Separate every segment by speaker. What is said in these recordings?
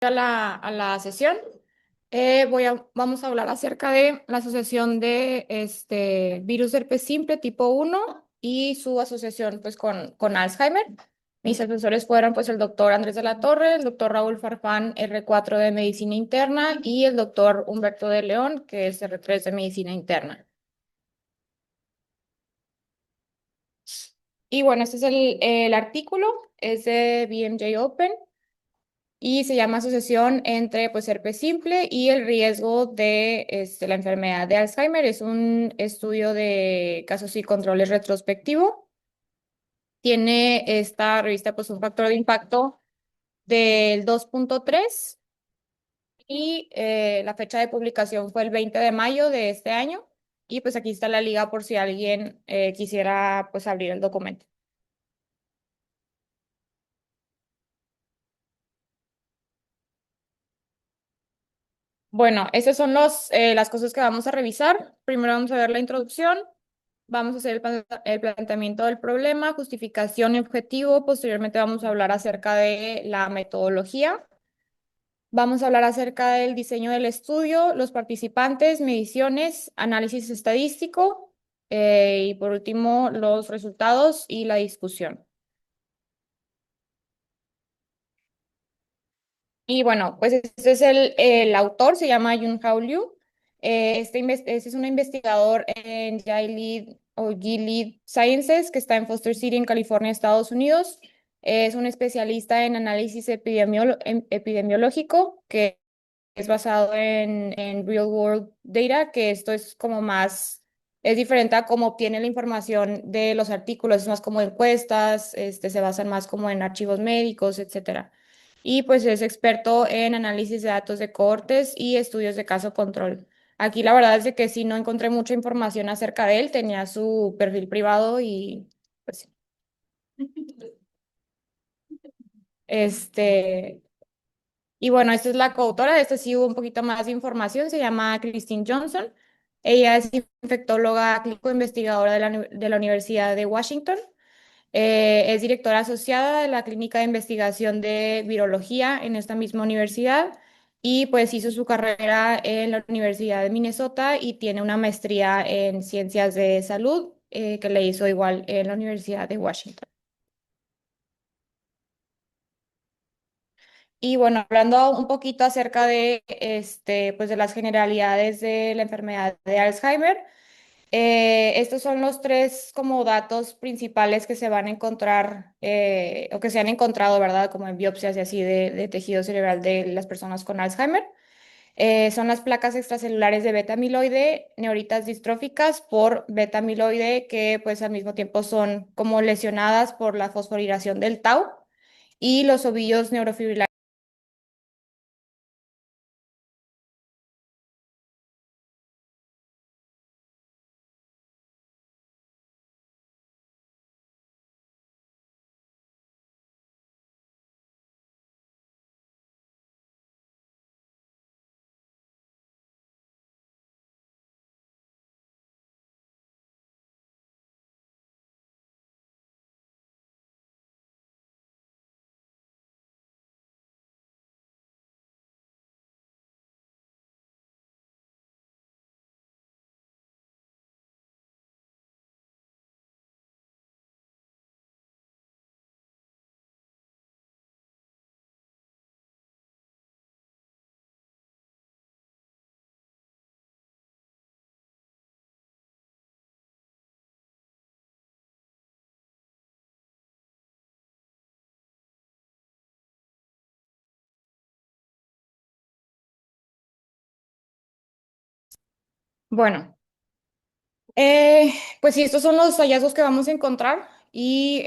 Speaker 1: a la sesión. Vamos a hablar acerca de la asociación de virus herpes simple tipo 1 y su asociación pues con Alzheimer. Mis asesores fueron pues el doctor Andrés de la Torre, el doctor Raúl Farfán, R4 de Medicina Interna, y el doctor Humberto de León, que es R3 de Medicina Interna. Y bueno, este es el artículo, es de BMJ Open. Y se llama asociación entre pues, herpes simple y el riesgo de la enfermedad de Alzheimer. Es un estudio de casos y controles retrospectivo. Tiene esta revista pues, un factor de impacto del 2.3 y la fecha de publicación fue el 20 de mayo de este año. Y pues aquí está la liga por si alguien quisiera pues abrir el documento. Bueno, esas son las cosas que vamos a revisar. Primero vamos a ver la introducción. Vamos a hacer el planteamiento del problema, justificación y objetivo. Posteriormente vamos a hablar acerca de la metodología. Vamos a hablar acerca del diseño del estudio, los participantes, mediciones, análisis estadístico y por último los resultados y la discusión. Y bueno, pues este es el autor, se llama Yun-Hao Liu. Este es un investigador en Gilead o Gilead Sciences que está en Foster City, en California, Estados Unidos. Es un especialista en análisis epidemiológico que es basado en real world data, que esto es como más, es diferente a cómo obtiene la información de los artículos, es más como encuestas, se basan más como en archivos médicos, etcétera. Y pues es experto en análisis de datos de cohortes y estudios de caso control. Aquí la verdad es de que sí no encontré mucha información acerca de él, tenía su perfil privado y pues sí. este, Y bueno, esta es la coautora, de esta sí hubo un poquito más de información, se llama Christine Johnson. Ella es infectóloga clínico investigadora de la Universidad de Washington. Es directora asociada de la Clínica de Investigación de Virología en esta misma universidad y pues hizo su carrera en la Universidad de Minnesota y tiene una maestría en ciencias de salud que le hizo igual en la Universidad de Washington. Y bueno, hablando un poquito acerca de, pues de las generalidades de la enfermedad de Alzheimer, estos son los tres como datos principales que se van a encontrar o que se han encontrado, ¿verdad? Como en biopsias y así de tejido cerebral de las personas con Alzheimer. Son las placas extracelulares de beta amiloide, neuritas distróficas por beta amiloide que pues al mismo tiempo son como lesionadas por la fosforilación del tau y los ovillos neurofibrilares. Bueno. Pues sí, estos son los hallazgos que vamos a encontrar y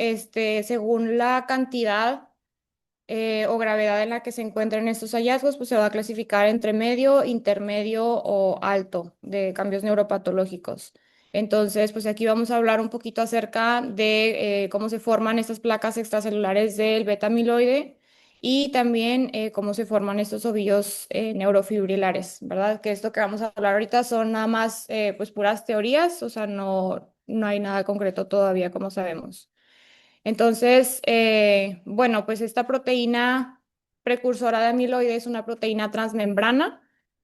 Speaker 1: según la cantidad o gravedad en la que se encuentren estos hallazgos, pues se va a clasificar entre medio, intermedio o alto de cambios neuropatológicos. Entonces, pues aquí vamos a hablar un poquito acerca de cómo se forman estas placas extracelulares del beta amiloide y también cómo se forman estos ovillos neurofibrilares, ¿verdad? Que esto que vamos a hablar ahorita son nada más pues puras teorías, o sea, no hay nada concreto todavía, como sabemos. Entonces, bueno, pues esta proteína. precursora de amiloide es una proteína transmembrana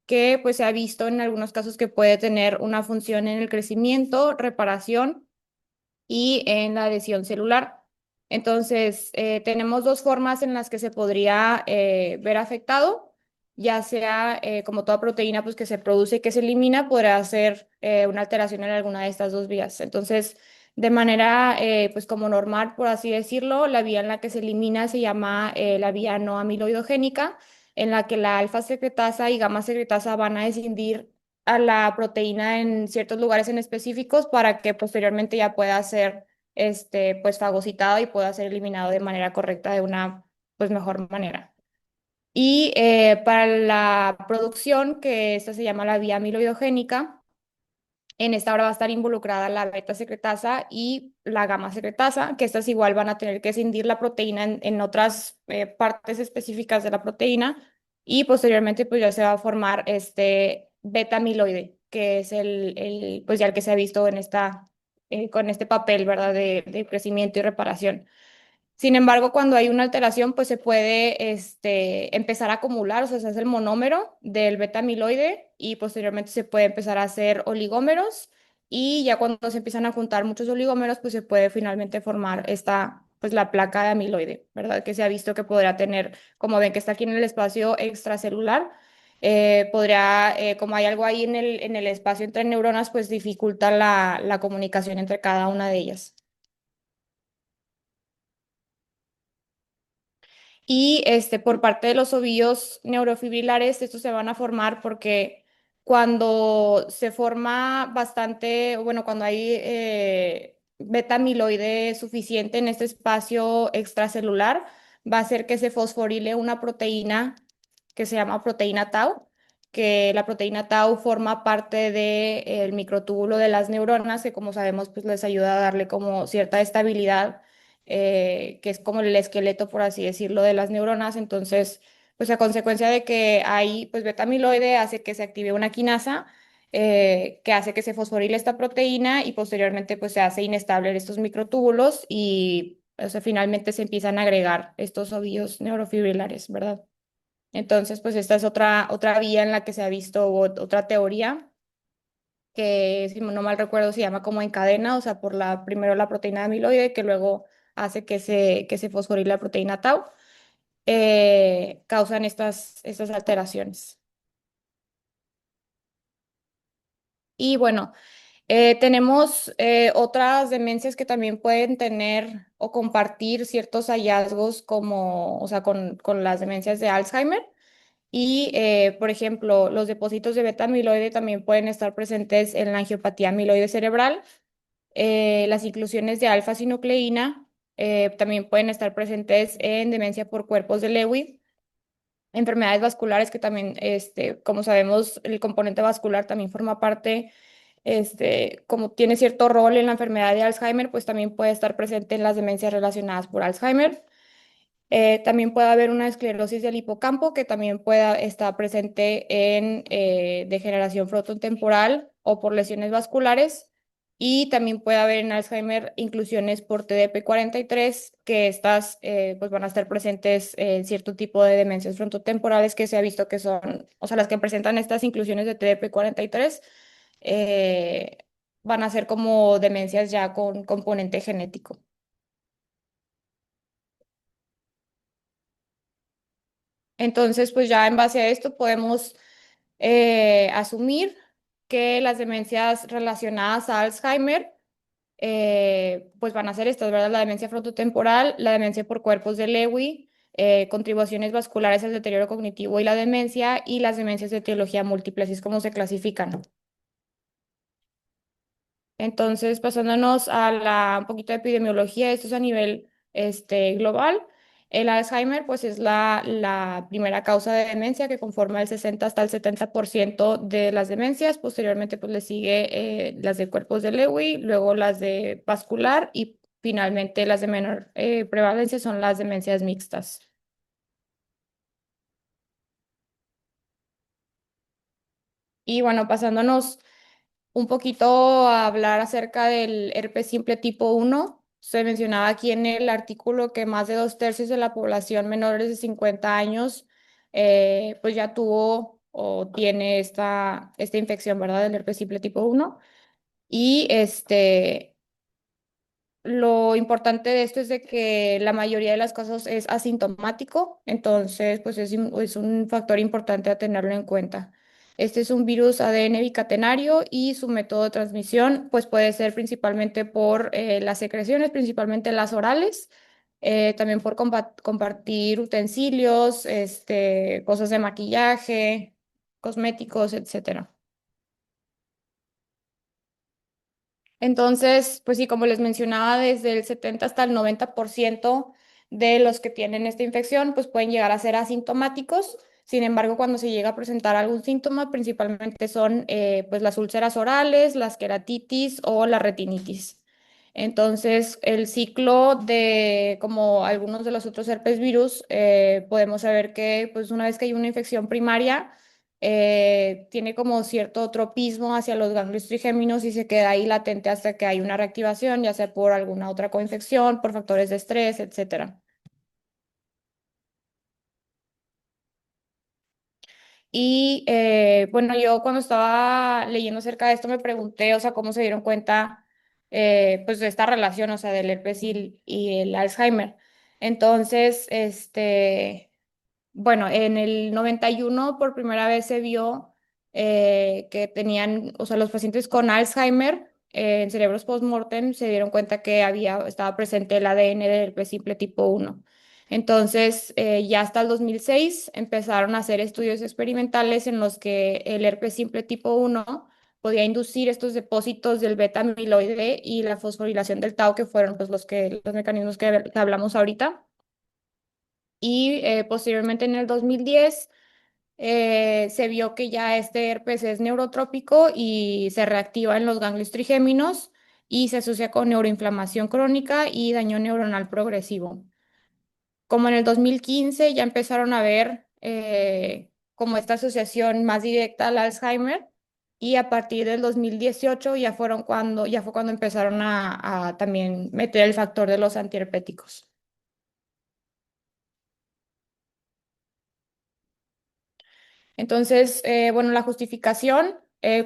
Speaker 1: que pues se ha visto en algunos casos que puede tener una función en el crecimiento, reparación y en la adhesión celular. Entonces, tenemos dos formas en las que se podría ver afectado, ya sea como toda proteína pues, que se produce y que se elimina, podrá ser una alteración en alguna de estas dos vías. Entonces, de manera pues como normal, por así decirlo, la vía en la que se elimina se llama la vía no amiloidogénica, en la que la alfa secretasa y gamma secretasa van a escindir a la proteína en ciertos lugares en específicos para que posteriormente ya pueda ser pues fagocitado y pueda ser eliminado de manera correcta de una pues mejor manera. Y para la producción, que esta se llama la vía amiloidogénica, en esta hora va a estar involucrada la beta secretasa y la gamma secretasa, que estas igual van a tener que escindir la proteína en otras partes específicas de la proteína y posteriormente pues ya se va a formar este beta amiloide, que es pues ya el que se ha visto en con este papel, ¿verdad? De crecimiento y reparación. Sin embargo, cuando hay una alteración, pues se puede empezar a acumular, o sea, se hace el monómero del beta amiloide y posteriormente se puede empezar a hacer oligómeros y ya cuando se empiezan a juntar muchos oligómeros, pues se puede finalmente formar pues la placa de amiloide, ¿verdad? Que se ha visto que podrá tener, como ven que está aquí en el espacio extracelular, como hay algo ahí en el espacio entre neuronas, pues dificulta la comunicación entre cada una de ellas. Y por parte de los ovillos neurofibrilares, estos se van a formar porque cuando se forma bastante, bueno, cuando hay beta amiloide suficiente en este espacio extracelular, va a hacer que se fosforile una proteína que se llama proteína tau, que la proteína tau forma parte del microtúbulo de las neuronas, que como sabemos, pues les ayuda a darle como cierta estabilidad que es como el esqueleto, por así decirlo, de las neuronas. Entonces, pues a consecuencia de que hay, pues beta amiloide hace que se active una quinasa que hace que se fosforile esta proteína y posteriormente pues se hace inestable estos microtúbulos y o sea, finalmente se empiezan a agregar estos ovillos neurofibrilares, ¿verdad? Entonces, pues esta es otra vía en la que se ha visto otra teoría que si no mal recuerdo se llama como encadena, o sea, primero la proteína amiloide que luego hace que se fosforile la proteína tau, causan estas alteraciones. Y bueno, tenemos otras demencias que también pueden tener o compartir ciertos hallazgos como, o sea, con las demencias de Alzheimer. Y, por ejemplo, los depósitos de beta amiloide también pueden estar presentes en la angiopatía amiloide cerebral. Las inclusiones de alfa-sinucleína también pueden estar presentes en demencia por cuerpos de Lewy, enfermedades vasculares que también, como sabemos, el componente vascular también forma parte, como tiene cierto rol en la enfermedad de Alzheimer, pues también puede estar presente en las demencias relacionadas por Alzheimer. También puede haber una esclerosis del hipocampo que también pueda estar presente en degeneración frontotemporal o por lesiones vasculares. Y también puede haber en Alzheimer inclusiones por TDP-43, que estas pues van a estar presentes en cierto tipo de demencias frontotemporales que se ha visto que son, o sea, las que presentan estas inclusiones de TDP-43 eh, van a ser como demencias ya con componente genético. Entonces, pues ya en base a esto podemos asumir que las demencias relacionadas a Alzheimer, pues van a ser estas, ¿verdad? La demencia frontotemporal, la demencia por cuerpos de Lewy, contribuciones vasculares al deterioro cognitivo y la demencia, y las demencias de etiología múltiple, así es como se clasifican. Entonces, pasándonos a un poquito de epidemiología, esto es a nivel global. El Alzheimer, pues es la primera causa de demencia que conforma el 60 hasta el 70% de las demencias. Posteriormente, pues le sigue las de cuerpos de Lewy, luego las de vascular y finalmente las de menor prevalencia son las demencias mixtas. Y bueno, pasándonos un poquito a hablar acerca del herpes simple tipo 1. Se mencionaba aquí en el artículo que más de 2/3 de la población menores de 50 años pues ya tuvo o tiene esta infección, ¿verdad? Del herpes simple tipo 1. Y lo importante de esto es de que la mayoría de las casos es asintomático, entonces pues es un factor importante a tenerlo en cuenta. Este es un virus ADN bicatenario y su método de transmisión pues puede ser principalmente por las secreciones, principalmente las orales, también por compartir utensilios, cosas de maquillaje, cosméticos, etcétera. Entonces, pues sí, como les mencionaba, desde el 70 hasta el 90% de los que tienen esta infección, pues pueden llegar a ser asintomáticos. Sin embargo, cuando se llega a presentar algún síntoma, principalmente son pues las úlceras orales, las queratitis o la retinitis. Entonces, el ciclo de, como algunos de los otros herpes virus, podemos saber que pues una vez que hay una infección primaria, tiene como cierto tropismo hacia los ganglios trigéminos y se queda ahí latente hasta que hay una reactivación, ya sea por alguna otra coinfección, por factores de estrés, etcétera. Y bueno, yo cuando estaba leyendo acerca de esto me pregunté, o sea, cómo se dieron cuenta, pues, de esta relación, o sea, del herpes y el Alzheimer. Entonces, bueno, en el 91 por primera vez se vio que tenían, o sea, los pacientes con Alzheimer en cerebros postmortem se dieron cuenta que estaba presente el ADN del herpes simple tipo 1. Entonces, ya hasta el 2006 empezaron a hacer estudios experimentales en los que el herpes simple tipo 1 podía inducir estos depósitos del beta amiloide y la fosforilación del tau, que fueron pues, los mecanismos que hablamos ahorita. Y posteriormente en el 2010 se vio que ya este herpes es neurotrópico y se reactiva en los ganglios trigéminos y se asocia con neuroinflamación crónica y daño neuronal progresivo. Como en el 2015 ya empezaron a ver como esta asociación más directa al Alzheimer y a partir del 2018 ya fue cuando empezaron a también meter el factor de los antiherpéticos. Entonces, bueno, la justificación,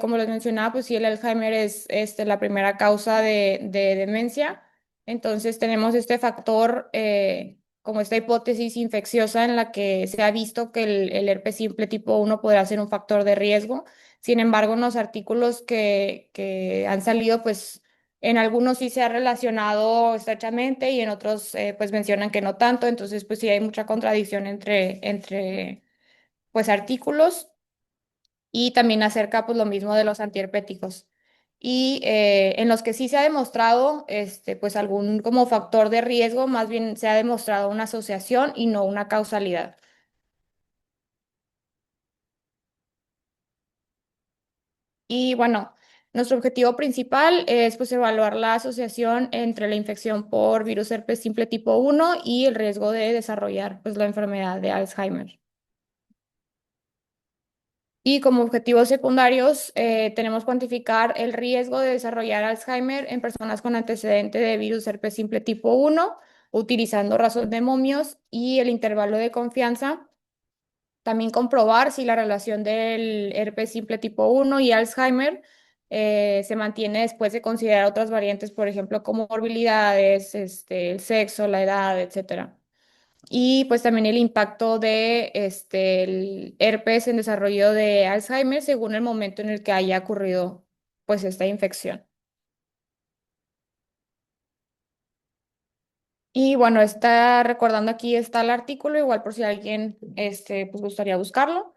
Speaker 1: como les mencionaba, pues sí, el Alzheimer es la primera causa de demencia. Entonces, tenemos este factor, como esta hipótesis infecciosa en la que se ha visto que el herpes simple tipo 1 podrá ser un factor de riesgo. Sin embargo, en los artículos que han salido, pues en algunos sí se ha relacionado estrechamente y en otros, pues mencionan que no tanto. Entonces, pues sí hay mucha contradicción entre pues artículos y también acerca pues lo mismo de los antiherpéticos. Y en los que sí se ha demostrado pues algún como factor de riesgo, más bien se ha demostrado una asociación y no una causalidad. Y bueno, nuestro objetivo principal es pues evaluar la asociación entre la infección por virus herpes simple tipo 1 y el riesgo de desarrollar pues la enfermedad de Alzheimer. Y como objetivos secundarios, tenemos cuantificar el riesgo de desarrollar Alzheimer en personas con antecedente de virus herpes simple tipo 1, utilizando razón de momios y el intervalo de confianza. También comprobar si la relación del herpes simple tipo 1 y Alzheimer se mantiene después de considerar otras variantes, por ejemplo, como morbilidades, el sexo, la edad, etcétera. Y pues también el impacto de el herpes en desarrollo de Alzheimer según el momento en el que haya ocurrido pues esta infección. Y bueno, está recordando aquí está el artículo, igual por si alguien pues gustaría buscarlo.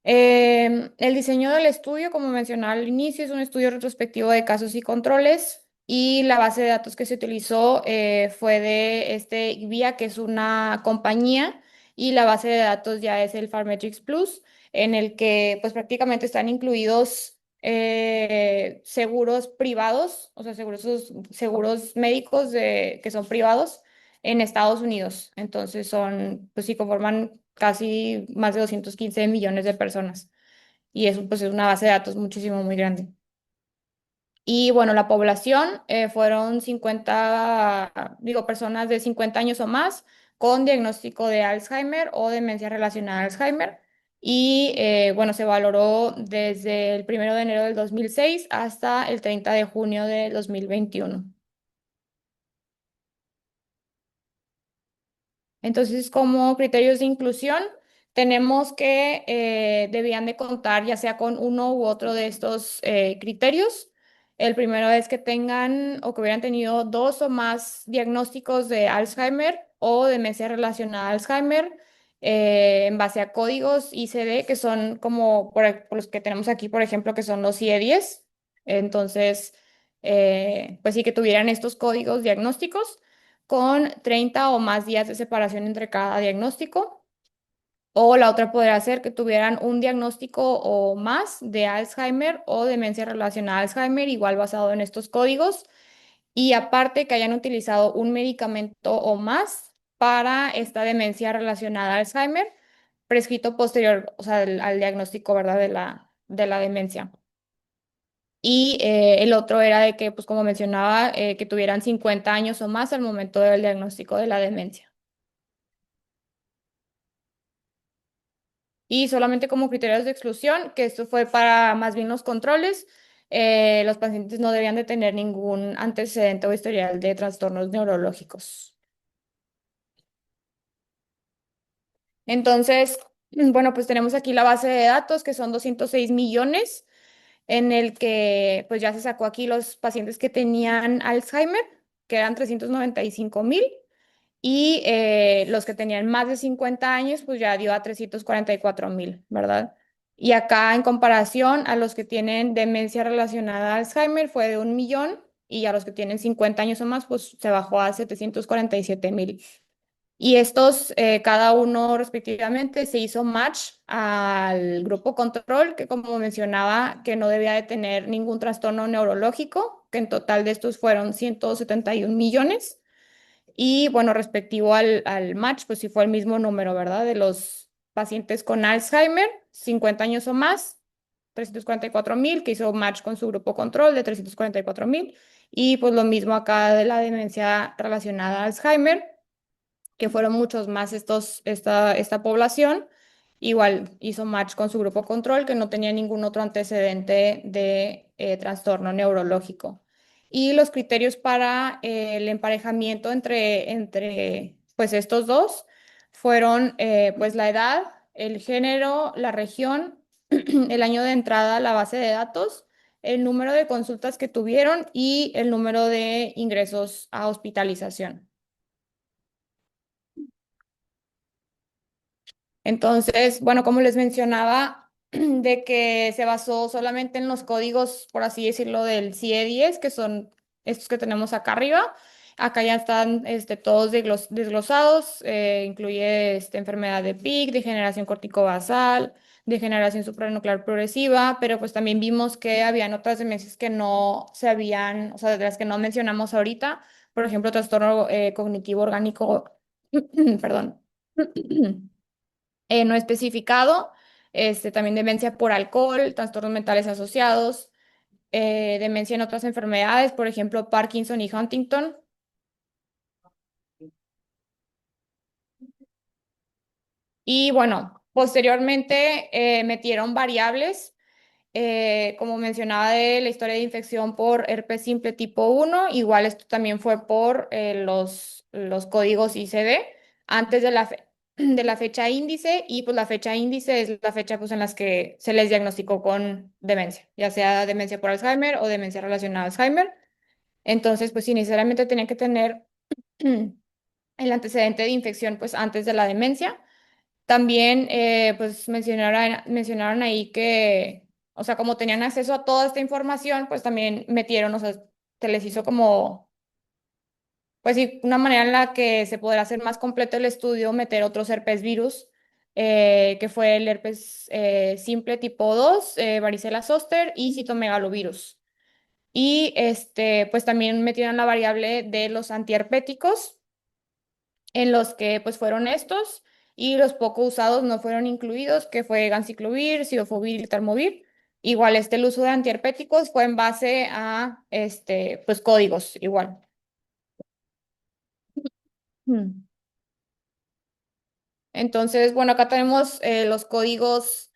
Speaker 1: El diseño del estudio, como mencionaba al inicio, es un estudio retrospectivo de casos y controles y la base de datos que se utilizó fue de VIA, que es una compañía, y la base de datos ya es el Pharmetrics Plus, en el que pues prácticamente están incluidos seguros privados, o sea, seguros médicos que son privados en Estados Unidos. Entonces pues sí, conforman casi más de 215 millones de personas. Y eso pues es una base de datos muchísimo muy grande. Y bueno, la población fueron 50, digo, personas de 50 años o más con diagnóstico de Alzheimer o demencia relacionada a Alzheimer. Y bueno, se valoró desde el 1 de enero del 2006 hasta el 30 de junio del 2021. Entonces, como criterios de inclusión, tenemos que debían de contar ya sea con uno u otro de estos criterios. El primero es que tengan o que hubieran tenido dos o más diagnósticos de Alzheimer o demencia relacionada a Alzheimer en base a códigos ICD, que son como por los que tenemos aquí, por ejemplo, que son los IE10. Entonces, pues sí que tuvieran estos códigos diagnósticos con 30 o más días de separación entre cada diagnóstico. O la otra podría ser que tuvieran un diagnóstico o más de Alzheimer o demencia relacionada a Alzheimer, igual basado en estos códigos. Y aparte que hayan utilizado un medicamento o más para esta demencia relacionada a Alzheimer, prescrito posterior, o sea, al diagnóstico, ¿verdad? De la demencia. Y el otro era de que, pues como mencionaba, que tuvieran 50 años o más al momento del diagnóstico de la demencia. Y solamente como criterios de exclusión, que esto fue para más bien los controles, los pacientes no debían de tener ningún antecedente o historial de trastornos neurológicos. Entonces, bueno, pues tenemos aquí la base de datos, que son 206 millones, en el que pues ya se sacó aquí los pacientes que tenían Alzheimer, que eran 395,000. Y los que tenían más de 50 años, pues ya dio a 344,000, ¿verdad? Y acá en comparación a los que tienen demencia relacionada a Alzheimer fue de 1 millón y a los que tienen 50 años o más, pues se bajó a 747,000. Y estos, cada uno respectivamente, se hizo match al grupo control, que como mencionaba, que no debía de tener ningún trastorno neurológico, que en total de estos fueron 171 millones. Y bueno, respectivo al match, pues sí fue el mismo número, ¿verdad? De los pacientes con Alzheimer, 50 años o más, 344,000, que hizo match con su grupo control de 344,000. Y pues lo mismo acá de la demencia relacionada a Alzheimer, que fueron muchos más esta población. Igual hizo match con su grupo control, que no tenía ningún otro antecedente de trastorno neurológico. Y los criterios para el emparejamiento entre pues, estos dos fueron pues, la edad, el género, la región, el año de entrada a la base de datos, el número de consultas que tuvieron y el número de ingresos a hospitalización. Entonces, bueno, como les mencionaba, de que se basó solamente en los códigos, por así decirlo, del CIE-10, que son estos que tenemos acá arriba. Acá ya están todos desglosados, incluye enfermedad de PIC, degeneración corticobasal, degeneración supranuclear progresiva, pero pues también vimos que habían otras demencias que no se habían, o sea, de las que no mencionamos ahorita, por ejemplo, trastorno cognitivo orgánico, perdón. No especificado, también demencia por alcohol, trastornos mentales asociados, demencia en otras enfermedades, por ejemplo, Parkinson y Huntington. Y bueno, posteriormente metieron variables, como mencionaba de la historia de infección por herpes simple tipo 1. Igual esto también fue por los códigos ICD antes de la fecha índice, y pues la fecha índice es la fecha pues en las que se les diagnosticó con demencia, ya sea demencia por Alzheimer o demencia relacionada a Alzheimer. Entonces, pues sí, necesariamente tenían que tener el antecedente de infección pues antes de la demencia. También, pues mencionaron ahí que, o sea, como tenían acceso a toda esta información, pues también metieron, o sea, se les hizo como, pues sí, una manera en la que se podrá hacer más completo el estudio, meter otros herpes virus, que fue el herpes simple tipo 2, varicela zoster y citomegalovirus. Y pues también metieron la variable de los antiherpéticos, en los que pues fueron estos, y los poco usados no fueron incluidos, que fue ganciclovir, cidofovir y talmovir. Igual el uso de antiherpéticos fue en base a pues códigos, igual. Mm. Entonces, bueno, acá tenemos los códigos,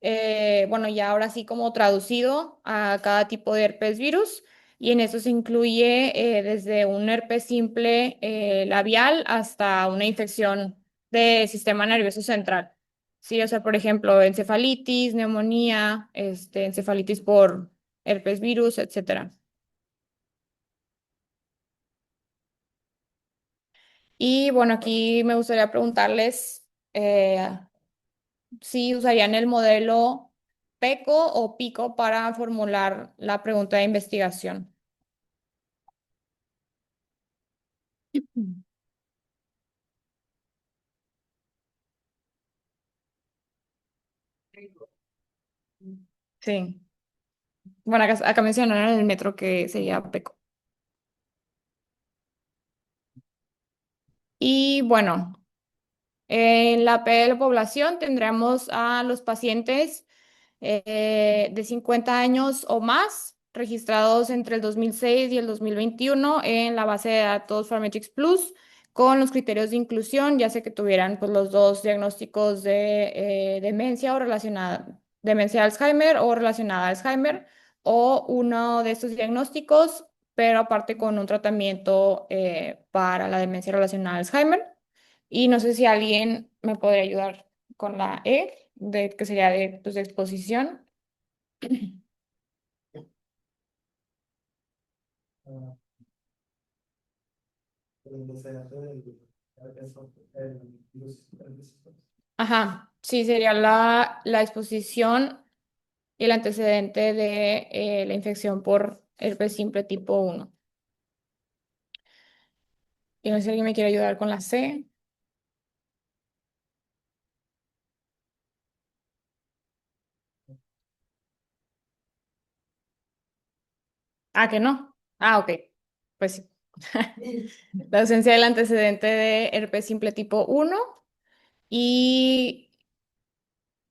Speaker 1: bueno, ya ahora sí como traducido a cada tipo de herpes virus, y en eso se incluye desde un herpes simple labial hasta una infección del sistema nervioso central. Sí, o sea, por ejemplo, encefalitis, neumonía, encefalitis por herpes virus, etcétera. Y bueno, aquí me gustaría preguntarles si usarían el modelo PECO o PICO para formular la pregunta de investigación. Mm. Sí. Bueno, acá mencionaron en el metro que sería PECO. Y bueno. En la P de la población tendremos a los pacientes de 50 años o más registrados entre el 2006 y el 2021 en la base de datos Pharmatrix Plus con los criterios de inclusión, ya sea que tuvieran pues, los dos diagnósticos de demencia o relacionada, demencia de Alzheimer o relacionada a Alzheimer, o uno de estos diagnósticos, pero aparte con un tratamiento para la demencia relacionada a Alzheimer. Y no sé si alguien me podría ayudar con la E, que sería de, pues, de exposición. Ajá, sí, sería la exposición y el antecedente de la infección por herpes simple tipo uno. Y no sé si alguien me quiere ayudar con la C. Ah, que no. Ah, ok. Pues sí. La ausencia del antecedente de herpes simple tipo uno y,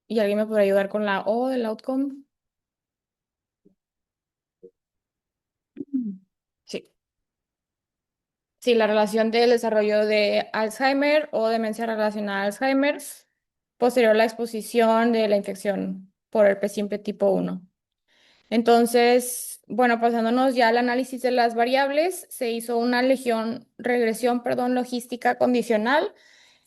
Speaker 1: y alguien me podría ayudar con la O del outcome. Sí. Sí, la relación del desarrollo de Alzheimer o demencia relacionada a Alzheimer posterior a la exposición de la infección por herpes simple tipo uno. Entonces, bueno, pasándonos ya al análisis de las variables, se hizo una regresión, perdón, logística condicional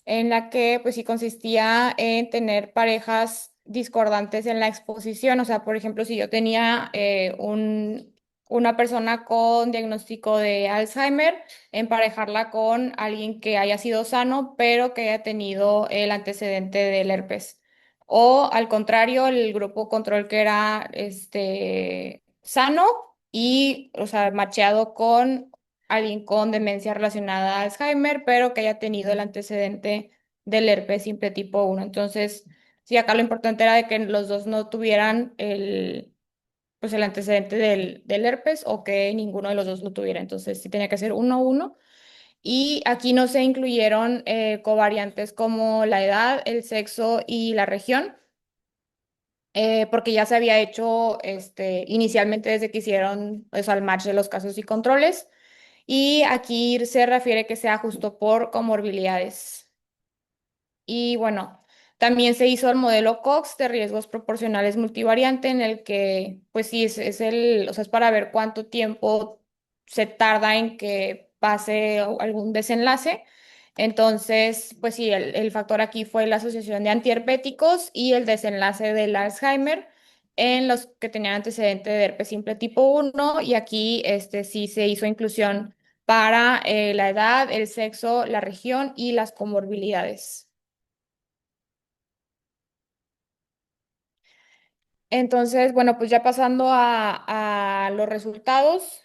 Speaker 1: en la que pues sí consistía en tener parejas discordantes en la exposición. O sea, por ejemplo, si yo tenía una persona con diagnóstico de Alzheimer, emparejarla con alguien que haya sido sano, pero que haya tenido el antecedente del herpes. O al contrario, el grupo control que era sano y, o sea, macheado con alguien con demencia relacionada a Alzheimer, pero que haya tenido el antecedente del herpes simple tipo uno. Entonces, sí, acá lo importante era de que los dos no tuvieran pues el antecedente del herpes o que ninguno de los dos lo tuviera. Entonces, sí tenía que ser uno a uno. Y aquí no se incluyeron covariantes como la edad, el sexo y la región. Porque ya se había hecho inicialmente desde que hicieron pues, el match de los casos y controles. Y aquí se refiere que sea justo por comorbilidades. Y bueno, también se hizo el modelo Cox de riesgos proporcionales multivariante en el que, pues sí, o sea, es para ver cuánto tiempo se tarda en que pase algún desenlace. Entonces, pues sí, el factor aquí fue la asociación de antiherpéticos y el desenlace del Alzheimer en los que tenían antecedente de herpes simple tipo uno y aquí sí se hizo inclusión para la edad, el sexo, la región y las comorbilidades. Entonces, bueno, pues ya pasando a los resultados,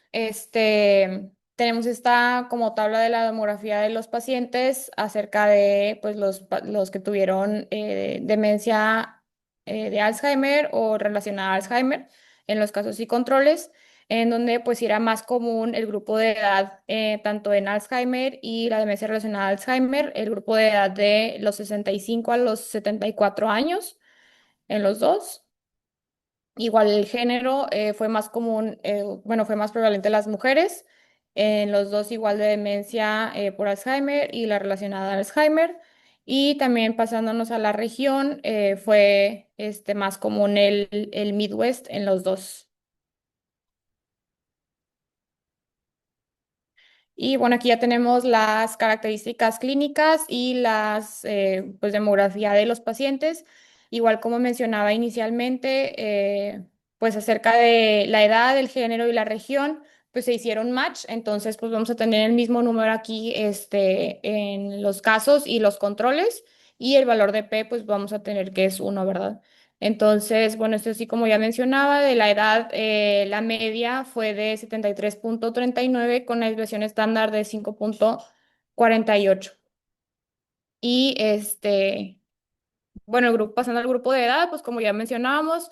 Speaker 1: tenemos esta como tabla de la demografía de los pacientes acerca de pues, los que tuvieron demencia de Alzheimer o relacionada a Alzheimer en los casos y controles, en donde pues era más común el grupo de edad tanto en Alzheimer y la demencia relacionada a Alzheimer, el grupo de edad de los 65 a los 74 años en los dos. Igual el género fue más común, bueno, fue más prevalente en las mujeres, en los dos igual de demencia por Alzheimer y la relacionada a Alzheimer. Y también pasándonos a la región, fue más común el Midwest en los dos. Y bueno, aquí ya tenemos las características clínicas y las pues demografía de los pacientes. Igual como mencionaba inicialmente, pues acerca de la edad, el género y la región, pues se hicieron match. Entonces, pues vamos a tener el mismo número aquí en los casos y los controles. Y el valor de P, pues vamos a tener que es uno, ¿verdad? Entonces, bueno, esto sí, como ya mencionaba, de la edad, la media fue de 73,39 con la desviación estándar de 5,48. Y bueno, pasando al grupo de edad, pues como ya mencionábamos,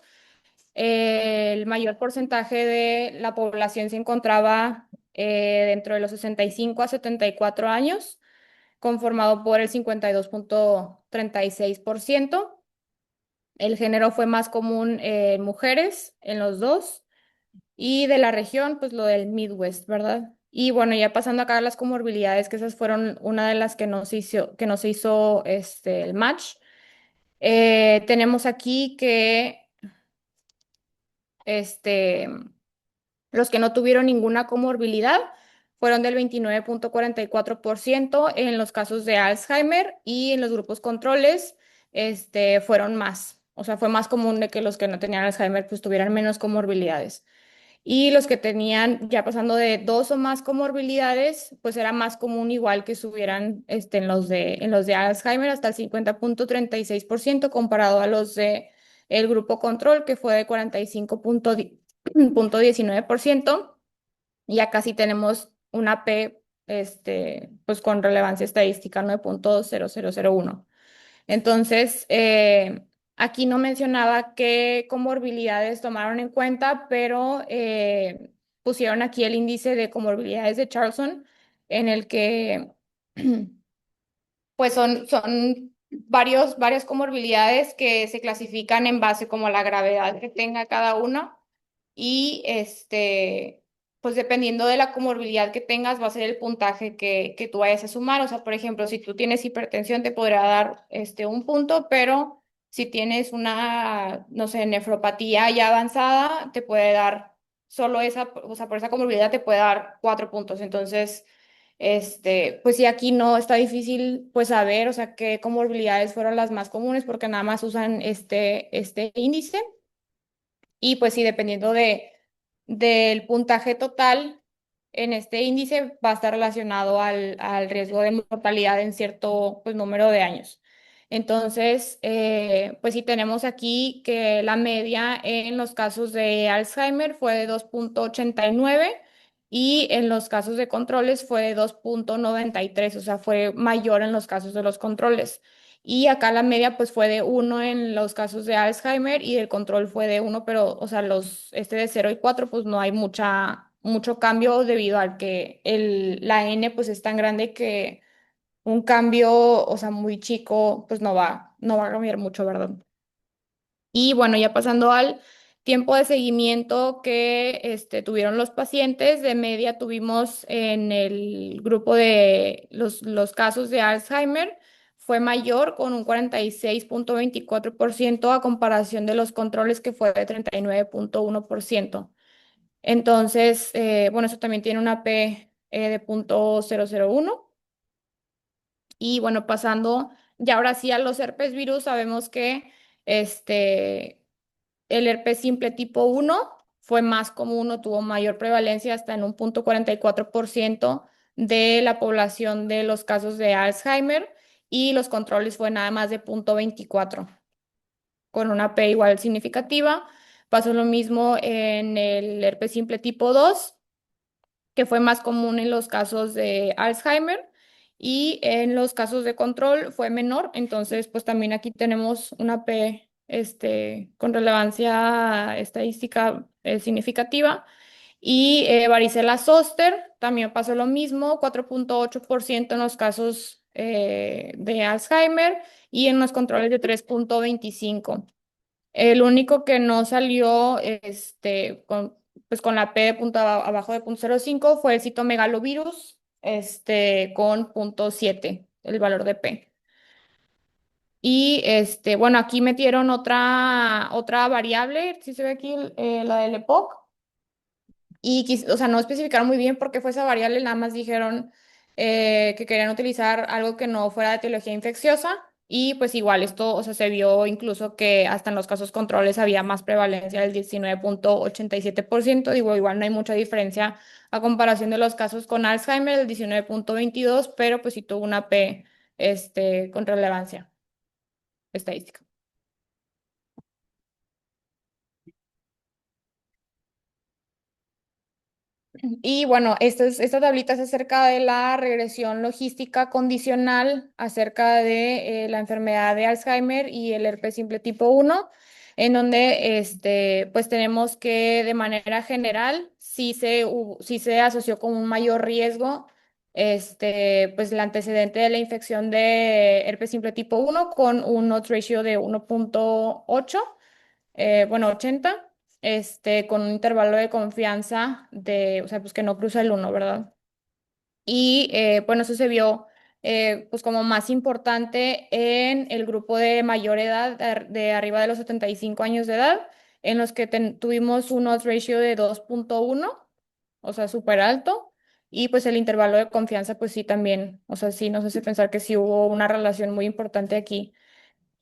Speaker 1: el mayor porcentaje de la población se encontraba dentro de los 65 a 74 años, conformado por el 52,36%. El género fue más común en mujeres en los dos y de la región, pues lo del Midwest, ¿verdad? Y bueno, ya pasando acá a las comorbilidades, que esas fueron una de las que no se hizo el match. Tenemos aquí que este, los que no tuvieron ninguna comorbilidad fueron del 29,44% en los casos de Alzheimer y en los grupos controles fueron más. O sea, fue más común de que los que no tenían Alzheimer pues tuvieran menos comorbilidades. Y los que tenían, ya pasando de dos o más comorbilidades, pues era más común igual que subieran en los de Alzheimer hasta el 50,36% comparado a los de el grupo control, que fue de 45,19%. Y acá sí tenemos una P, pues con relevancia estadística 9,0001. Entonces, aquí no mencionaba qué comorbilidades tomaron en cuenta, pero pusieron aquí el índice de comorbilidades de Charlson, en el que pues son varias comorbilidades que se clasifican en base como a la gravedad que tenga cada uno. Y pues dependiendo de la comorbilidad que tengas, va a ser el puntaje que tú vayas a sumar. O sea, por ejemplo, si tú tienes hipertensión, te podrá dar un punto, pero si tienes una, no sé, nefropatía ya avanzada, te puede dar solo esa, o sea, por esa comorbilidad te puede dar 4 puntos. Entonces, pues sí, aquí no está difícil, pues saber, o sea, qué comorbilidades fueron las más comunes, porque nada más usan este índice. Y pues sí, dependiendo del puntaje total en este índice, va a estar relacionado al riesgo de mortalidad en cierto pues, número de años. Entonces, pues sí tenemos aquí que la media en los casos de Alzheimer fue de 2,89 y en los casos de controles fue de 2,93, o sea, fue mayor en los casos de los controles. Y acá la media pues fue de uno en los casos de Alzheimer y el control fue de uno, pero, o sea, de 0 y 4 pues no hay mucho cambio debido al que la N pues es tan grande que un cambio, o sea, muy chico pues no va a cambiar mucho, ¿verdad? Y bueno, ya pasando al tiempo de seguimiento que tuvieron los pacientes, de media tuvimos en el grupo de los casos de Alzheimer, fue mayor con un 46,24% a comparación de los controles que fue de 39,1%. Entonces, bueno, eso también tiene una P de 0,001. Y bueno, pasando ya ahora sí a los herpes virus, sabemos que este el herpes simple tipo 1 fue más común o tuvo mayor prevalencia hasta en un 0,44% de la población de los casos de Alzheimer y los controles fue nada más de 0,24 con una P igual significativa. Pasó lo mismo en el herpes simple tipo 2 que fue más común en los casos de Alzheimer y en los casos de control fue menor. Entonces, pues también aquí tenemos una P con relevancia estadística significativa. Y varicela zoster también pasó lo mismo, 4,8% en los casos de Alzheimer y en los controles de 3,25. El único que no salió pues con la P de punto abajo de 0.05 fue el citomegalovirus con 0.7 el valor de P. Y bueno, aquí metieron otra variable, si se ve aquí la del EPOC, y o sea, no especificaron muy bien por qué fue esa variable, nada más dijeron que querían utilizar algo que no fuera de etiología infecciosa. Y pues igual esto, o sea, se vio incluso que hasta en los casos controles había más prevalencia del 19.87%. Digo, igual no hay mucha diferencia a comparación de los casos con Alzheimer, el 19.22, pero pues sí tuvo una P con relevancia estadística. Y bueno, esta tablita es acerca de la regresión logística condicional acerca de la enfermedad de Alzheimer y el herpes simple tipo 1, en donde pues tenemos que de manera general sí se asoció con un mayor riesgo pues el antecedente de la infección de herpes simple tipo 1 con un odds ratio de 1.8, bueno, 80, con un intervalo de confianza o sea, pues que no cruza el 1, ¿verdad? Y bueno, eso se vio pues como más importante en el grupo de mayor edad, de arriba de los 75 años de edad, en los que tuvimos un odds ratio de 2.1, o sea, súper alto. Y pues el intervalo de confianza, pues sí, también, o sea, sí nos hace pensar que sí hubo una relación muy importante aquí.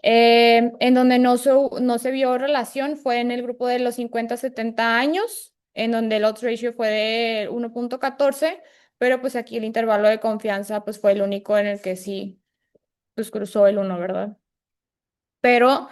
Speaker 1: En donde no se vio relación fue en el grupo de los 50 a 70 años, en donde el odds ratio fue de 1.14, pero pues aquí el intervalo de confianza pues fue el único en el que sí pues cruzó el 1, ¿verdad? Pero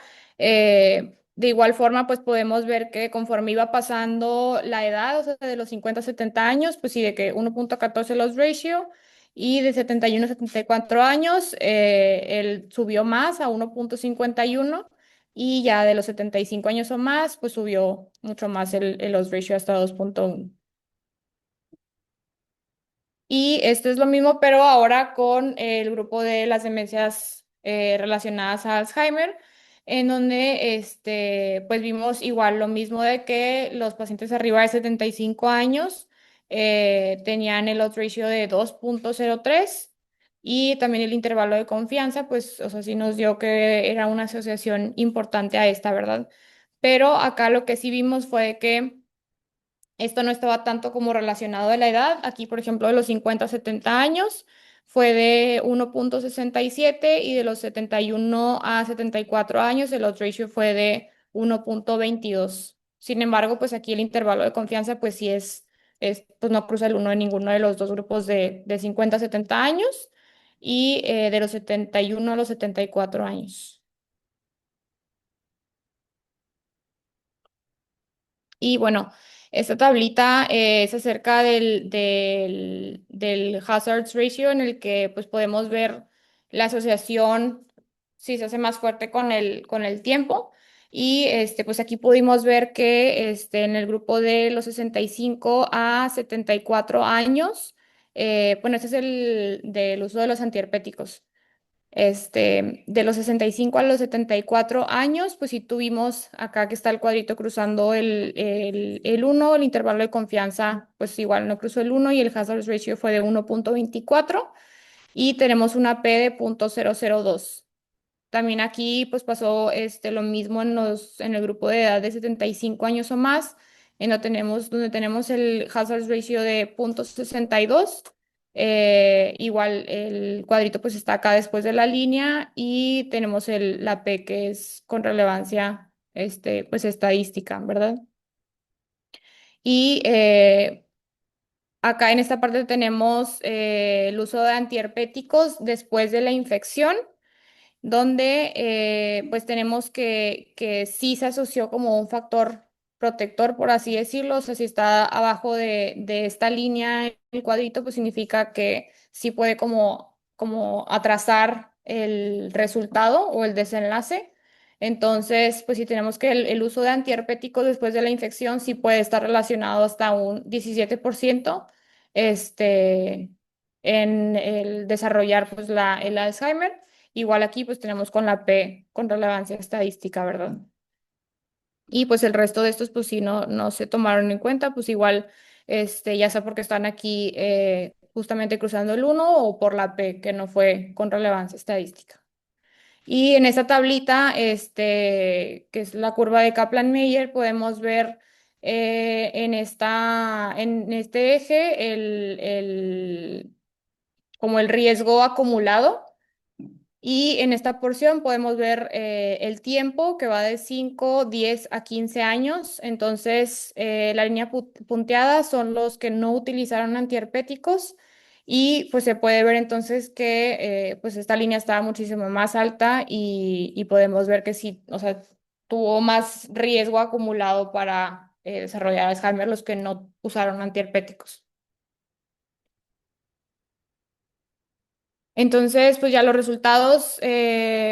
Speaker 1: de igual forma, pues podemos ver que conforme iba pasando la edad, o sea, de los 50 a 70 años, pues sí, de que 1.14 los ratio, y de 71 a 74 años, él subió más a 1.51, y ya de los 75 años o más, pues subió mucho más el odds ratio hasta 2.1. Y esto es lo mismo, pero ahora con el grupo de las demencias relacionadas a Alzheimer, en donde pues vimos igual lo mismo de que los pacientes arriba de 75 años tenían el odds ratio de 2.03, y también el intervalo de confianza, pues, o sea, sí nos dio que era una asociación importante a esta, ¿verdad? Pero acá lo que sí vimos fue que esto no estaba tanto como relacionado a la edad. Aquí, por ejemplo, de los 50 a 70 años fue de 1.67, y de los 71 a 74 años el odds ratio fue de 1.22. Sin embargo, pues aquí el intervalo de confianza pues sí pues no cruza el uno en ninguno de los dos grupos de 50 a 70 años, y de los 71 a los 74 años. Y bueno, esta tablita es acerca del hazards ratio, en el que pues podemos ver la asociación si se hace más fuerte con el tiempo. Y pues aquí pudimos ver que en el grupo de los 65 a 74 años, bueno, este es el del uso de los antiherpéticos. De los 65 a los 74 años, pues sí tuvimos acá que está el cuadrito cruzando el 1, el intervalo de confianza, pues igual no cruzó el 1, y el hazard ratio fue de 1.24, y tenemos una P de 0.002. También aquí pues pasó lo mismo en el grupo de edad de 75 años o más, donde tenemos el hazard ratio de 0.62. Igual el cuadrito pues está acá después de la línea, y tenemos la P que es con relevancia pues estadística, ¿verdad? Y acá en esta parte tenemos el uso de antiherpéticos después de la infección, donde pues tenemos que sí se asoció como un factor protector, por así decirlo. O sea, si está abajo de esta línea el cuadrito, pues significa que sí puede como atrasar el resultado o el desenlace. Entonces, pues si tenemos que el uso de antiherpéticos después de la infección sí puede estar relacionado hasta un 17% en el desarrollar pues el Alzheimer. Igual aquí pues tenemos con la P con relevancia estadística, ¿verdad? Y pues el resto de estos pues sí no se tomaron en cuenta, pues igual, ya sea porque están aquí justamente cruzando el uno o por la P, que no fue con relevancia estadística. Y en esta tablita, que es la curva de Kaplan-Meier, podemos ver en este eje como el riesgo acumulado. Y en esta porción podemos ver el tiempo que va de 5, 10 a 15 años. Entonces, la línea punteada son los que no utilizaron antiherpéticos y pues se puede ver entonces que pues esta línea estaba muchísimo más alta y podemos ver que sí, o sea, tuvo más riesgo acumulado para desarrollar Alzheimer los que no usaron antiherpéticos. Entonces, pues ya los resultados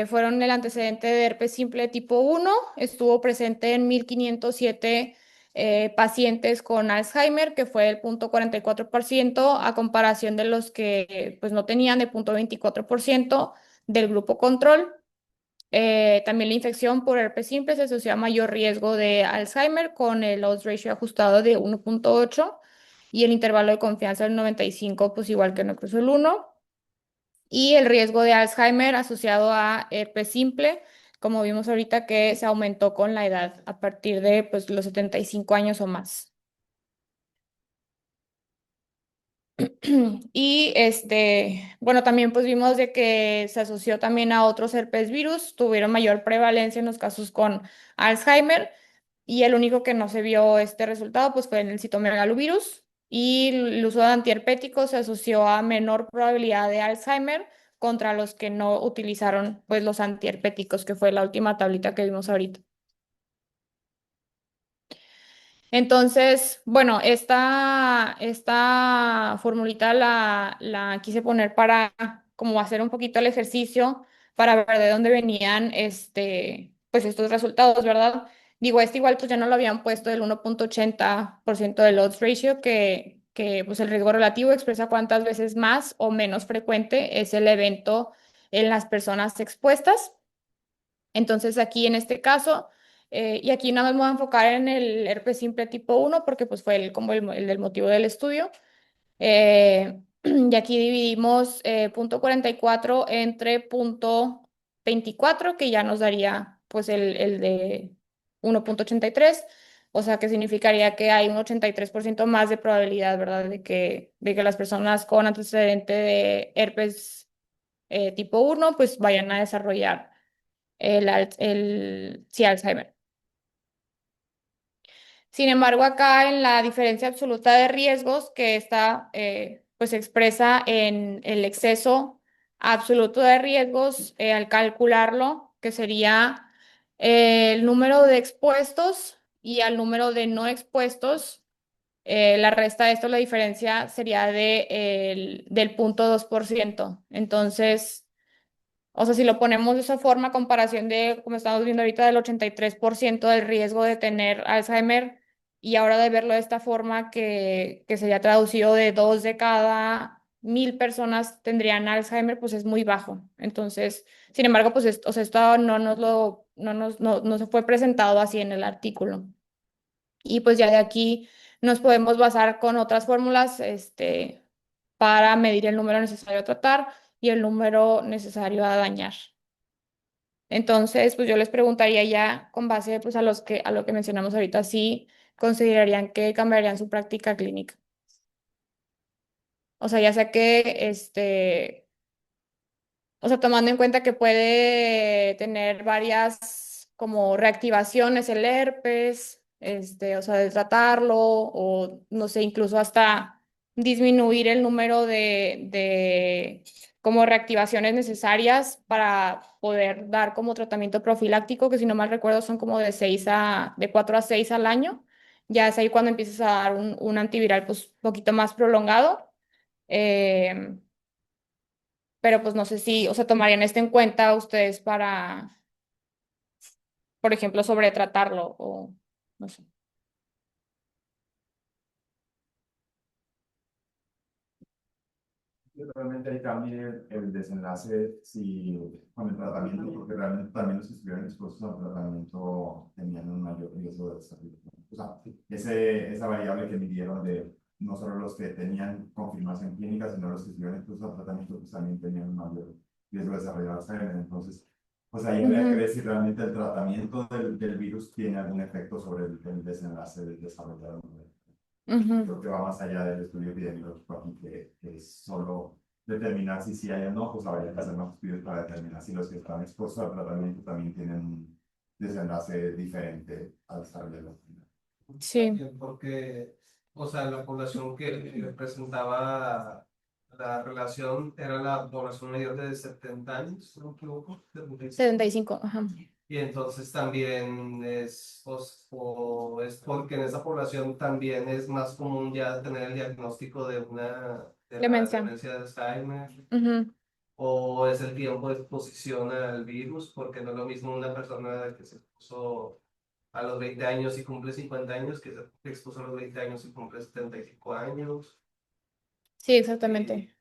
Speaker 1: fueron el antecedente de herpes simple tipo uno, estuvo presente en 1507 pacientes con Alzheimer, que fue el 0,44% a comparación de los que pues no tenían de 0,24% del grupo control. También la infección por herpes simple se asoció a mayor riesgo de Alzheimer con el odds ratio ajustado de 1,8 y el intervalo de confianza del 95, pues igual que en el cruzo el 1 y el riesgo de Alzheimer asociado a herpes simple, como vimos ahorita que se aumentó con la edad a partir de pues, los 75 años o más. Y bueno, también pues vimos de que se asoció también a otros herpes virus, tuvieron mayor prevalencia en los casos con Alzheimer y el único que no se vio este resultado pues fue en el citomegalovirus y el uso de antiherpéticos se asoció a menor probabilidad de Alzheimer contra los que no utilizaron pues los antiherpéticos, que fue la última tablita que vimos ahorita. Entonces, bueno, esta formulita la quise poner para como hacer un poquito el ejercicio para ver de dónde venían pues estos resultados, ¿verdad? Digo, igual pues ya no lo habían puesto del 1,80% del odds ratio, que pues el riesgo relativo expresa cuántas veces más o menos frecuente es el evento en las personas expuestas. Entonces aquí en este caso, y aquí nada más me voy a enfocar en el herpes simple tipo uno porque pues fue como el del motivo del estudio. Y aquí dividimos 0,44 entre 0,24 que ya nos daría pues el de 1,83, o sea que significaría que hay un 83% más de probabilidad, ¿verdad? De que las personas con antecedente de herpes tipo uno pues vayan a desarrollar sí, Alzheimer. Sin embargo, acá en la diferencia absoluta de riesgos, que está pues expresa en el exceso absoluto de riesgos, al calcularlo, que sería el número de expuestos y al número de no expuestos, la resta de esto, la diferencia sería del 0,2%. Entonces, o sea, si lo ponemos de esa forma, a comparación de, como estamos viendo ahorita, del 83% del riesgo de tener Alzheimer, y ahora de verlo de esta forma, que sería traducido de 2 de cada 1000 personas tendrían Alzheimer, pues es muy bajo. Entonces, sin embargo, pues o sea, esto no se fue presentado así en el artículo. Y pues ya de aquí nos podemos basar con otras fórmulas, para medir el número necesario a tratar y el número necesario a dañar. Entonces, pues yo les preguntaría ya con base pues a lo que mencionamos ahorita, si considerarían que cambiarían su práctica clínica. O sea, ya sea que o sea, tomando en cuenta que puede tener varias como reactivaciones el herpes, o sea, de tratarlo, o no sé, incluso hasta disminuir el número de como reactivaciones necesarias para poder dar como tratamiento profiláctico, que si no mal recuerdo son como de 4 a 6 al año. Ya es ahí cuando empiezas a dar un antiviral pues un poquito más prolongado. Eh, pero pues no sé si, o sea, tomarían esto en cuenta ustedes para, por ejemplo, sobretratarlo o no sé.
Speaker 2: Realmente ahí cambia el desenlace si, con el tratamiento, porque realmente también los que estuvieron expuestos al tratamiento tenían un mayor riesgo riesgo de desarrollo. O sea, esa variable que midieron de no solo los que tenían confirmación clínica, sino los que estuvieron expuestos al tratamiento, pues también tenían un mayor riesgo de desarrollar Alzheimer. Entonces, pues ahí habría que
Speaker 1: Ujú,
Speaker 2: ver si realmente el tratamiento del virus tiene algún efecto sobre el desenlace del desarrollo.
Speaker 1: ujú.
Speaker 2: Creo que va más allá del estudio epidemiológico aquí, que es solo determinar si sí hay o no, pues habría que hacer más estudios para determinar si los que están expuestos al tratamiento también tienen un desenlace diferente al desarrollo de la enfermedad.
Speaker 1: Sí,
Speaker 3: También porque, o sea, la población que presentaba la relación era la población mayor de 70 años, si no me equivoco, 75.
Speaker 1: 75. Ajá.
Speaker 3: Y entonces también es porque en esa población también es más común ya tener el diagnóstico de la
Speaker 1: Demencia.
Speaker 3: demencia de Alzheimer,
Speaker 1: Ujú.
Speaker 3: o es el tiempo de exposición al virus, porque no es lo mismo una persona que se expuso a los 20 años y cumple 50 años, que se expuso a los 20 años y cumple 75 años.
Speaker 1: Sí,
Speaker 3: Y,
Speaker 1: exactamente.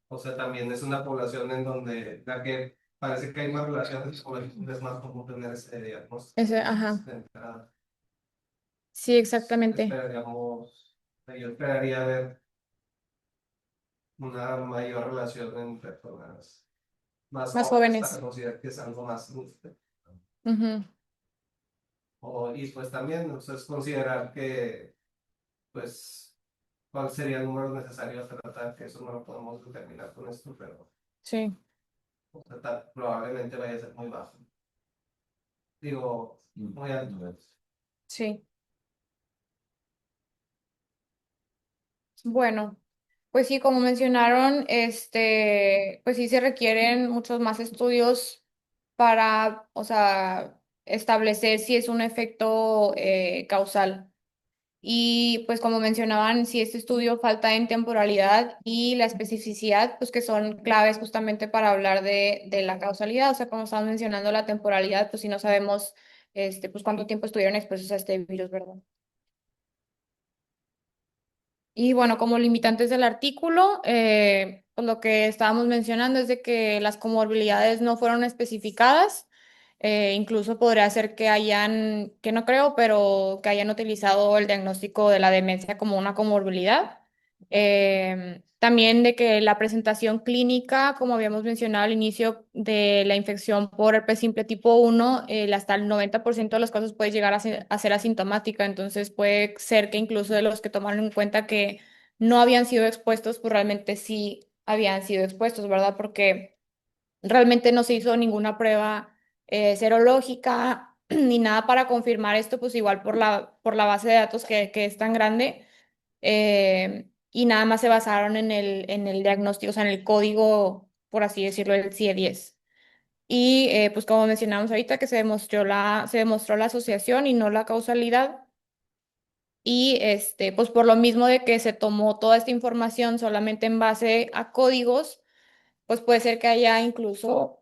Speaker 3: o sea, también es una población en donde la que parece que hay más relaciones con es más común tener ese diagnóstico.
Speaker 1: Ese,
Speaker 3: Entonces,
Speaker 1: ajá.
Speaker 3: de entrada,
Speaker 1: Sí, exactamente.
Speaker 3: esperaríamos, yo esperaría ver una mayor relación en personas más
Speaker 1: Más
Speaker 3: jóvenes para
Speaker 1: jóvenes.
Speaker 3: considerar que es algo más.
Speaker 1: Ujú.
Speaker 3: Y pues también, o sea, es considerar que, pues, cuál sería el número necesario a tratar, que eso no lo podemos determinar con esto, pero
Speaker 1: Sí,
Speaker 3: o sea, probablemente vaya a ser muy bajo. Digo, muy alto.
Speaker 1: sí. Bueno, pues sí, como mencionaron, pues sí se requieren muchos más estudios para, o sea, establecer si es un efecto causal. Y pues como mencionaban, si este estudio falta en temporalidad y la especificidad, pues que son claves justamente para hablar de la causalidad. O sea, como estaban mencionando la temporalidad, pues si no sabemos, pues cuánto tiempo estuvieron expuestos a este virus, ¿verdad? Y bueno, como limitantes del artículo, pues lo que estábamos mencionando es de que las comorbilidades no fueron especificadas. Incluso podría ser que hayan, que no creo, pero que hayan utilizado el diagnóstico de la demencia como una comorbilidad. También de que la presentación clínica, como habíamos mencionado al inicio de la infección por herpes simple tipo 1, hasta el 90% de los casos puede llegar a ser asintomática. Entonces puede ser que incluso de los que tomaron en cuenta que no habían sido expuestos, pues realmente sí habían sido expuestos, ¿verdad? Porque realmente no se hizo ninguna prueba serológica ni nada para confirmar esto, pues igual por la base de datos que es tan grande, y nada más se basaron en el diagnóstico, o sea, en el código, por así decirlo, del CIE-10. Y pues como mencionamos ahorita, que se demostró la asociación y no la causalidad. Y pues por lo mismo de que se tomó toda esta información solamente en base a códigos, pues puede ser que haya incluso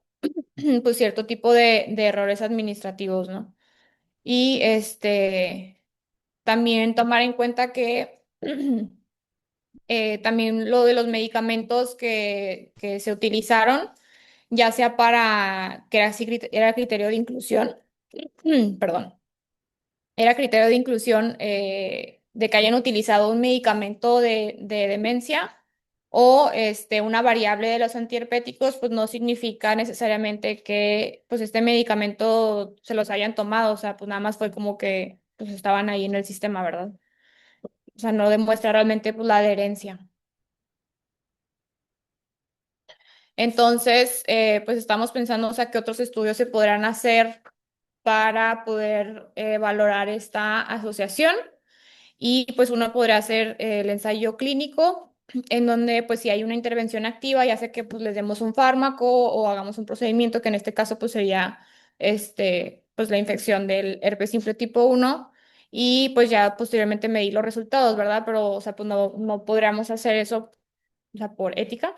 Speaker 1: pues cierto tipo de errores administrativos, ¿no? Y también tomar en cuenta que también lo de los medicamentos que se utilizaron, ya sea para, que era, era criterio de inclusión, perdón, era criterio de inclusión de que hayan utilizado un medicamento de demencia o una variable de los antiherpéticos, pues no significa necesariamente que pues este medicamento se los hayan tomado, o sea, pues nada más fue como que pues estaban ahí en el sistema, ¿verdad? O sea, no demuestra realmente pues la adherencia. Entonces, pues estamos pensando, o sea, qué otros estudios se podrán hacer para poder valorar esta asociación. Y pues uno podría hacer el ensayo clínico, en donde pues si hay una intervención activa, ya sea que pues les demos un fármaco o hagamos un procedimiento, que en este caso pues sería pues la infección del herpes simple tipo 1 y pues ya posteriormente medir los resultados, ¿verdad? Pero o sea, pues no podríamos hacer eso, o sea, por ética.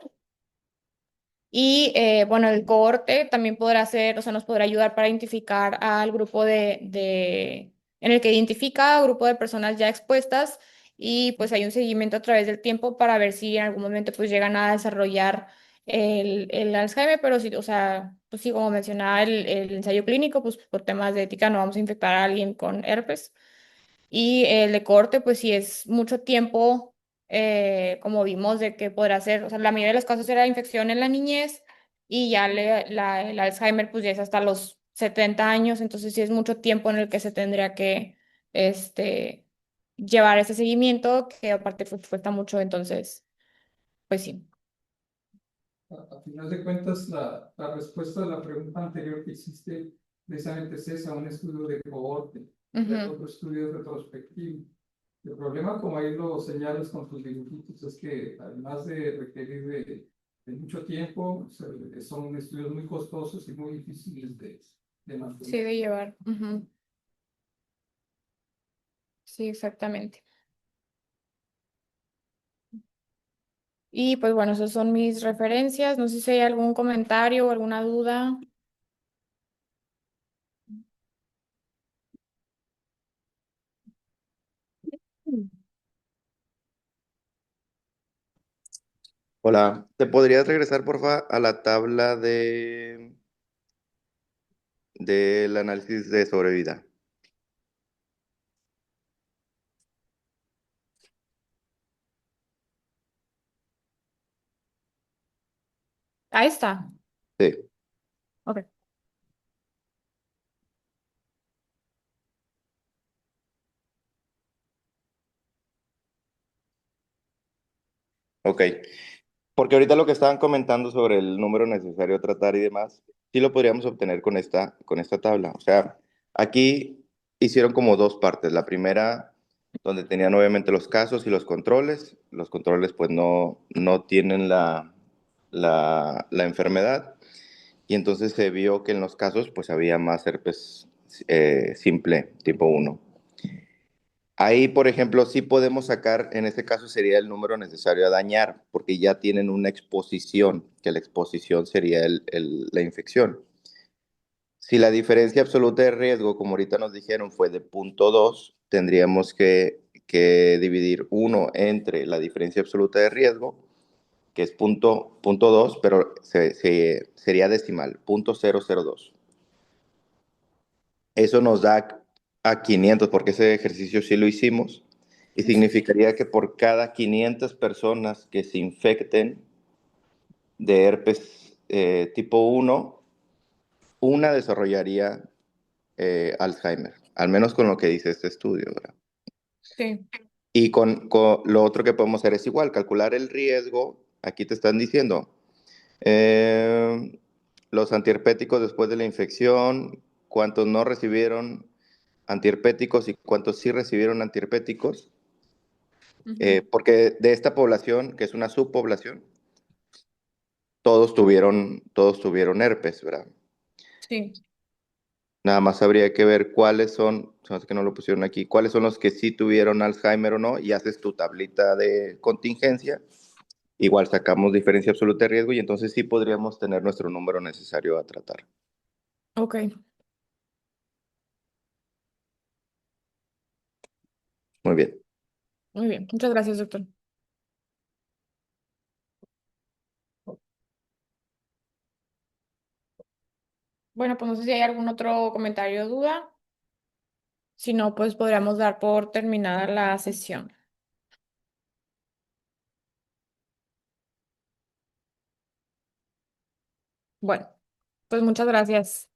Speaker 1: Y bueno, el cohorte también podrá ser, o sea, nos podrá ayudar para identificar al grupo en el que identifica grupo de personas ya expuestas y pues hay un seguimiento a través del tiempo para ver si en algún momento pues llegan a desarrollar el Alzheimer, pero sí, o sea, pues sí, como mencionaba el ensayo clínico, pues por temas de ética no vamos a infectar a alguien con herpes. Y el de corte, pues sí es mucho tiempo, como vimos, de que podrá ser, o sea, la mayoría de los casos era infección en la niñez y ya el Alzheimer, pues ya es hasta los 70 años, entonces sí es mucho tiempo en el que se tendría que, este, llevar ese seguimiento, que aparte pues, cuesta mucho, entonces, pues sí.
Speaker 4: A final de cuentas, la respuesta a la pregunta anterior que hiciste precisamente es esa, un estudio de cohorte, el
Speaker 1: Ujú.
Speaker 4: otro estudio retrospectivo. El problema, como ahí lo señalas con tus dibujitos, es que además de requerir de mucho tiempo, son estudios muy costosos y muy difíciles de
Speaker 1: Sí,
Speaker 4: mantener.
Speaker 1: de llevar. Ujú. Sí, exactamente. Y pues bueno, esas son mis referencias. No sé si hay algún comentario o alguna duda. Mm.
Speaker 5: Hola, ¿te podrías regresar, porfa, a la tabla del análisis de sobrevida?
Speaker 1: Ahí está.
Speaker 5: Sí,
Speaker 1: Ok.
Speaker 5: ok. Porque ahorita lo que estaban comentando sobre el número necesario a tratar y demás, sí lo podríamos obtener con esta tabla. O sea, aquí hicieron como dos partes. La primera, donde tenían obviamente los casos y los controles. Los controles pues no tienen la enfermedad. Y entonces se vio que en los casos pues había más herpes simple tipo uno. Ahí, por ejemplo, sí podemos sacar, en este caso sería el número necesario a dañar, porque ya tienen una exposición, que la exposición sería la infección. Si la diferencia absoluta de riesgo, como ahorita nos dijeron, fue de 0,2, tendríamos que dividir uno entre la diferencia absoluta de riesgo, que es punto 2, pero sería decimal, 0,002. Eso nos da a 500, porque ese ejercicio sí lo hicimos, y
Speaker 1: Es-
Speaker 5: significaría que por cada 500 personas que se infecten de herpes tipo uno, una desarrollaría Alzheimer, al menos con lo que dice este estudio, ¿verdad?
Speaker 1: Sí.
Speaker 5: Y con lo otro que podemos hacer es igual, calcular el riesgo. Aquí te están diciendo, eh, los antiherpéticos después de la infección, cuántos no recibieron antiherpéticos y cuántos sí recibieron antiherpéticos,
Speaker 1: Ujú.
Speaker 5: porque de esta población, que es una subpoblación, todos tuvieron herpes, ¿verdad?
Speaker 1: Sí.
Speaker 5: Nada más habría que ver cuáles son, se me hace que no lo pusieron aquí, cuáles son los que sí tuvieron Alzheimer o no, y haces tu tablita de contingencia. Igual sacamos diferencia absoluta de riesgo y entonces sí podríamos tener nuestro número necesario a tratar.
Speaker 1: Ok.
Speaker 5: Muy bien.
Speaker 1: Muy bien. Muchas gracias, doctor. Bueno, pues no sé si hay algún otro comentario o duda. Si no, pues podríamos dar por terminada la sesión. Bueno, pues muchas gracias.